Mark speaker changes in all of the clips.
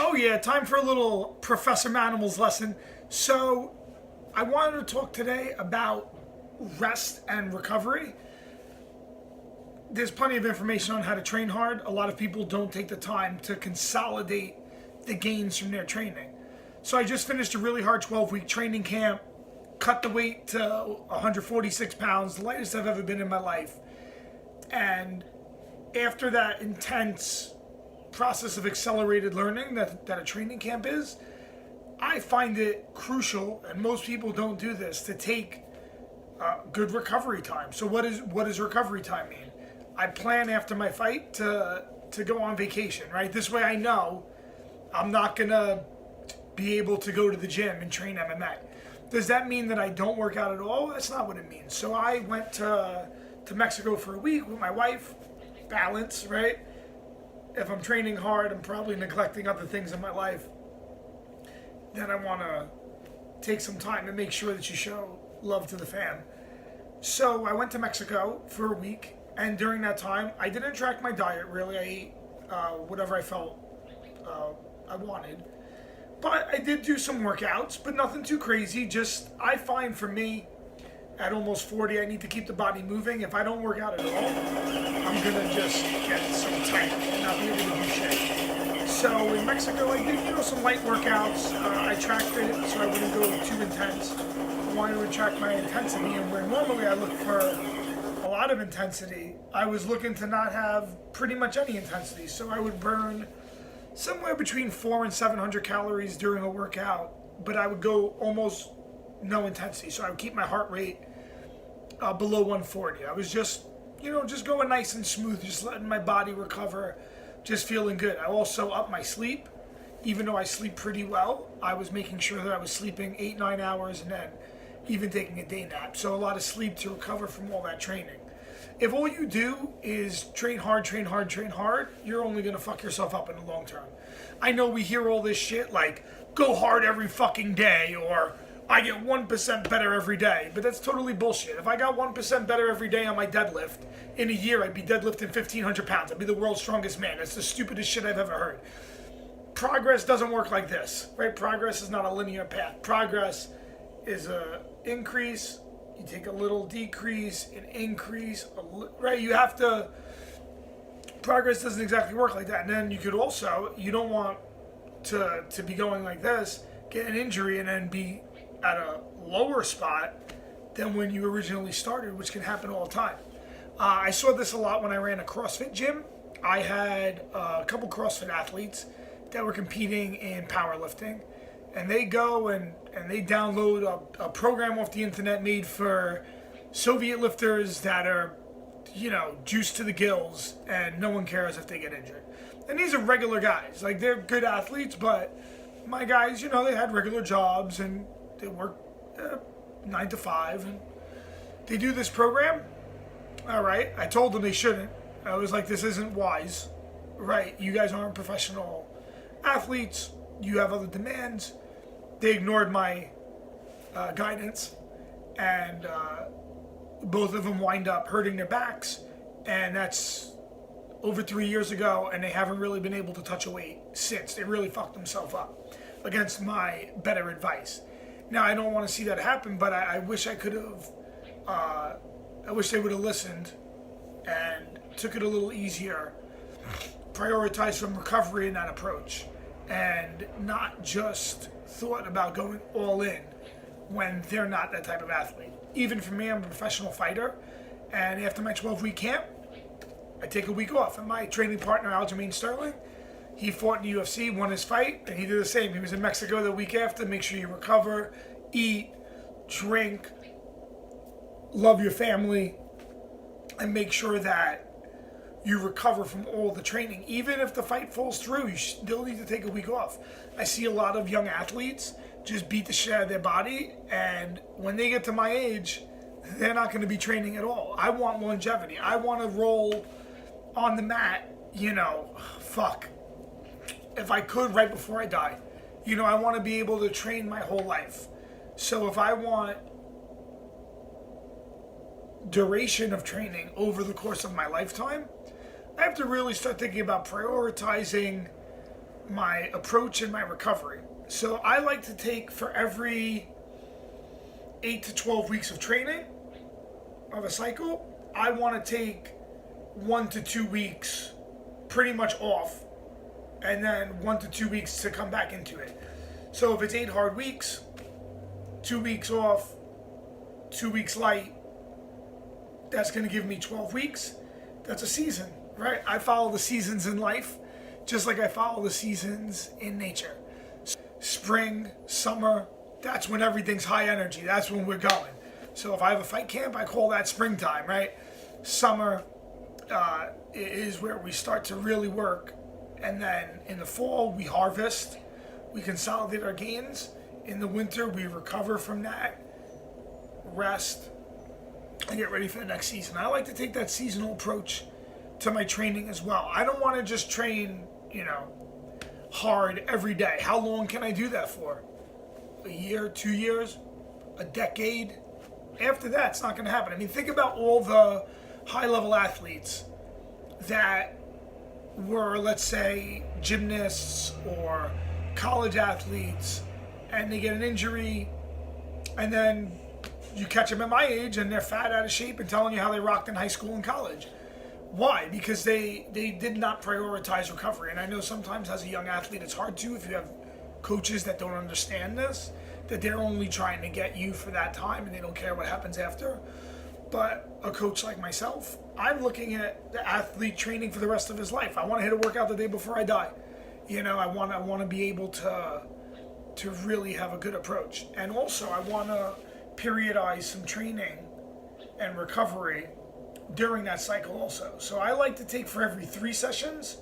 Speaker 1: Oh yeah, time for a little Professor Manimal's lesson. So, I wanted to talk today about rest and recovery. There's plenty of information on how to train hard. A lot of people don't take the time to consolidate the gains from their training. So I just finished a really hard 12-week training camp, cut the weight to 146 pounds, the lightest I've ever been in my life. And after that intense process of accelerated learning that a training camp is, I find it crucial, and most people don't do this, to take good recovery time. So what does recovery time mean? I plan after my fight to go on vacation, right? This way I know I'm not gonna be able to go to the gym and train MMA. Does that mean that I don't work out at all? That's not what it means. So I went to Mexico for a week with my wife. Balance, right? If I'm training hard, I'm probably neglecting other things in my life. Then I want to take some time to make sure that you show love to the fam. So I went to Mexico for a week, and during that time, I didn't track my diet really. I ate whatever I felt I wanted. But I did do some workouts, but nothing too crazy. Just, I find for me, at almost 40, I need to keep the body moving. If I don't work out at all, I'm gonna just get so tight and not be able to do shit. So in Mexico, I did, some light workouts. I tracked it so I wouldn't go too intense. I wanted to track my intensity, and where normally I look for a lot of intensity, I was looking to not have pretty much any intensity. So I would burn somewhere between 400 and 700 calories during a workout, but I would go almost no intensity. So I would keep my heart rate below 140. I was just going nice and smooth, just letting my body recover, just feeling good. I also upped my sleep. Even though I sleep pretty well, I was making sure that I was sleeping 8-9 hours and then even taking a day nap. So a lot of sleep to recover from all that training. If all you do is train hard, train hard, train hard, you're only going to fuck yourself up in the long term. I know we hear all this shit like, go hard every fucking day, or I get 1% better every day, but that's totally bullshit. If I got 1% better every day on my deadlift, in a year I'd be deadlifting 1,500 pounds. I'd be the world's strongest man. That's the stupidest shit I've ever heard. Progress doesn't work like this, right? Progress is not a linear path. Progress is a increase, you take a little decrease, an increase, right? You have to, progress doesn't exactly work like that. And then you could also, you don't want to be going like this, get an injury and then be at a lower spot than when you originally started, which can happen all the time. I saw this a lot when I ran a CrossFit gym. I had a couple CrossFit athletes that were competing in powerlifting, and they go and they download a program off the internet made for Soviet lifters that are, juiced to the gills, and no one cares if they get injured. And these are regular guys. Like, they're good athletes, but my guys, they had regular jobs and they work 9 to 5, and they do this program. All right, I told them they shouldn't. I was like, this isn't wise, right? You guys aren't professional athletes. You have other demands. They ignored my guidance, and both of them wind up hurting their backs, and that's over 3 years ago, and they haven't really been able to touch a weight since. They really fucked themselves up against my better advice. Now, I don't want to see that happen, but I wish I could have, I wish they would have listened and took it a little easier, prioritized some recovery in that approach, and not just thought about going all in when they're not that type of athlete. Even for me, I'm a professional fighter, and after my 12-week camp, I take a week off. And my training partner, Aljamain Sterling, he fought in the UFC, won his fight, and he did the same. He was in Mexico the week after. Make sure you recover, eat, drink, love your family, and make sure that you recover from all the training. Even if the fight falls through, you still need to take a week off. I see a lot of young athletes just beat the shit out of their body, and when they get to my age, they're not going to be training at all. I want longevity. I want to roll on the mat, if I could, right before I die. I want to be able to train my whole life. So if I want duration of training over the course of my lifetime, I have to really start thinking about prioritizing my approach and my recovery. So I like to take, for every 8 to 12 weeks of training of a cycle, I want to take 1 to 2 weeks pretty much off, and then 1 to 2 weeks to come back into it. So if it's 8 hard weeks, 2 weeks off, 2 weeks light, that's going to give me 12 weeks. That's a season, right? I follow the seasons in life just like I follow the seasons in nature. Spring, summer, that's when everything's high energy. That's when we're going. So if I have a fight camp, I call that springtime, right? Summer is where we start to really work. And then in the fall, we harvest. We consolidate our gains. In the winter, we recover from that, rest, and get ready for the next season. I like to take that seasonal approach to my training as well. I don't want to just train, hard every day. How long can I do that for? A year, 2 years, a decade? After that, it's not going to happen. I mean, think about all the high-level athletes that were, let's say, gymnasts or college athletes, and they get an injury, and then you catch them at my age, and they're fat, out of shape, and telling you how they rocked in high school and college. Why? Because they did not prioritize recovery. And I know sometimes as a young athlete, it's hard to, if you have coaches that don't understand this, that they're only trying to get you for that time and they don't care what happens after. But a coach like myself, I'm looking at the athlete training for the rest of his life. I want to hit a workout the day before I die. I want to be able to really have a good approach. And also I want to periodize some training and recovery during that cycle also. So I like to take, for every 3 sessions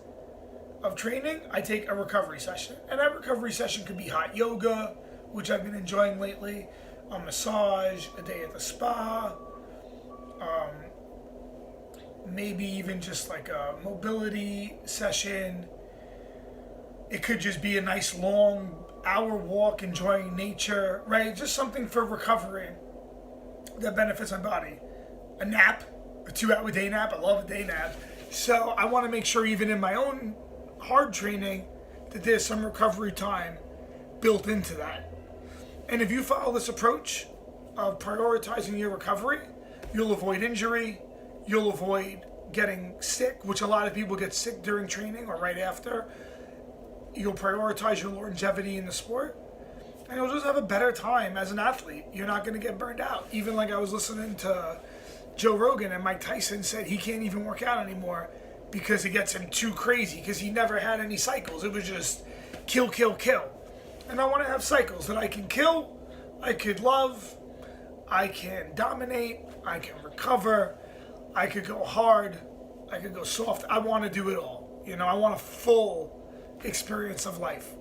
Speaker 1: of training, I take a recovery session. And that recovery session could be hot yoga, which I've been enjoying lately, a massage, a day at the spa, maybe even just like a mobility session. It could just be a nice long hour walk, enjoying nature, right? Just something for recovery that benefits my body. A nap, a 2-hour day nap. I love a day nap. So I want to make sure, even in my own hard training, that there's some recovery time built into that. And if you follow this approach of prioritizing your recovery, you'll avoid injury, you'll avoid getting sick, which a lot of people get sick during training or right after. You'll prioritize your longevity in the sport, and you'll just have a better time as an athlete. You're not going to get burned out. Even like I was listening to Joe Rogan, and Mike Tyson said he can't even work out anymore because it gets him too crazy, because he never had any cycles. It was just kill, kill, kill. And I want to have cycles that I can kill, I could love, I can dominate, I can recover, I could go hard, I could go soft. I want to do it all. I want a full experience of life.